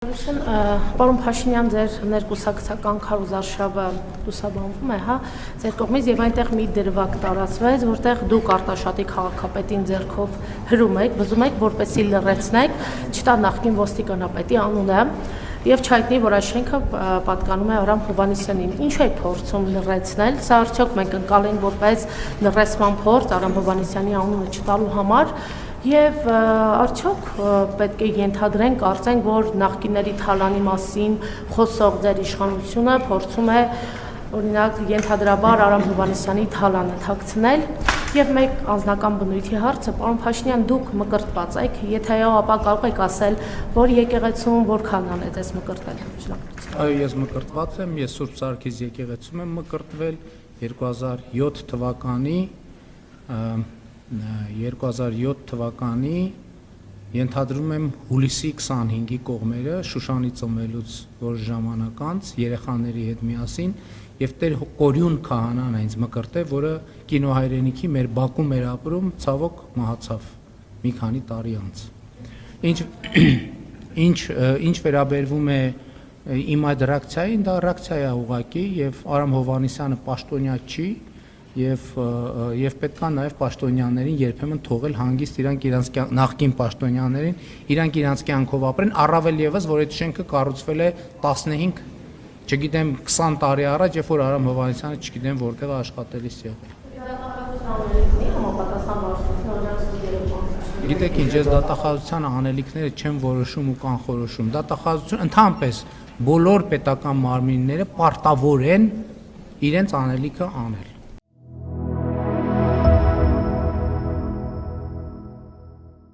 Պարոն Փաշինյան, ձեր ներկուսակցական քարոզարշավը լուսաբանվում է, հա, ձեր կողմից եւ այնտեղ մի դրվագ տարածվեց, որտեղ դուք Արտաշատի քաղաքապետին ձեռքով հրում եք, բզում եք, որպեսզի լռեցնեք, չտա նախկին ոստիկանապետի անունը եւ չհայտնի, որ այս շենքը պատկանում է Արամ Հովհաննիսյանին։ Ինչ եք փորձում լռեցնել։ Սա արդյոք մենք ընկալենք որպես լռեցման փորձ Արամ Հովհաննիսյանի անունը չտալու համար։ Եվ արդյոք պետք է ենթադրենք, կարծենք, որ նախկինների թալանի մասին խոսող ձեր իշխանությունը փորձում է, օրինակ, ենթադրաբար Արամ Հովհաննիսյանի թալանը թաքցնել։ Եվ մեկ անձնական բնույթի հարցը, պարոն Փաշինյան, դուք մկրտված եք, եթե այո, ապա կարող եք ասել, որ եկեղեցում որքան է ձեզ մկրտել։ Այո, ես մկրտված եմ, ես Սուրբ Սարգիս եկեղեցում եմ մկրտվել 2007 թվականի ենթադրում եմ հուլիսի 25-ի կողմերը Շուշանի ծնվելուց որոշ ժամանակ անց երեխաների հետ միասին եւ Տեր Կորյուն քահանան ինձ մկրտել, որը կինոհայրենիքի մեր Բաքվում էր ապրում, ցավոք մահացավ մի քանի տարի անց։ Ինչ վերաբերվում է իմ այդ ռեակցիային, դա ռեակցիա է ուղղակի եւ Արամ Հովհաննիսյանը պաշտոնյա չի եւ պետք է նաեւ պաշտոնյաներին երբեմն թողել հանգիստ իրանք նախկին պաշտոնյաներին իրանք իրանք կյանքով ապրեն, առավել եւս որ այդ շենքը կառուցվել է 15, չգիտեմ 20 տարի առաջ, երբ որ Արամ Հովհաննիսյանը չգիտեմ որտեղ աշխատելիս եղել։ Գիտեք ինչ, ես դատախազության անելիքները չեմ որոշում ու կանխորոշում։ Դատախազություն ընդհանրապես բոլոր պետական մարմինները պարտավոր են իրենց անելիքը անել։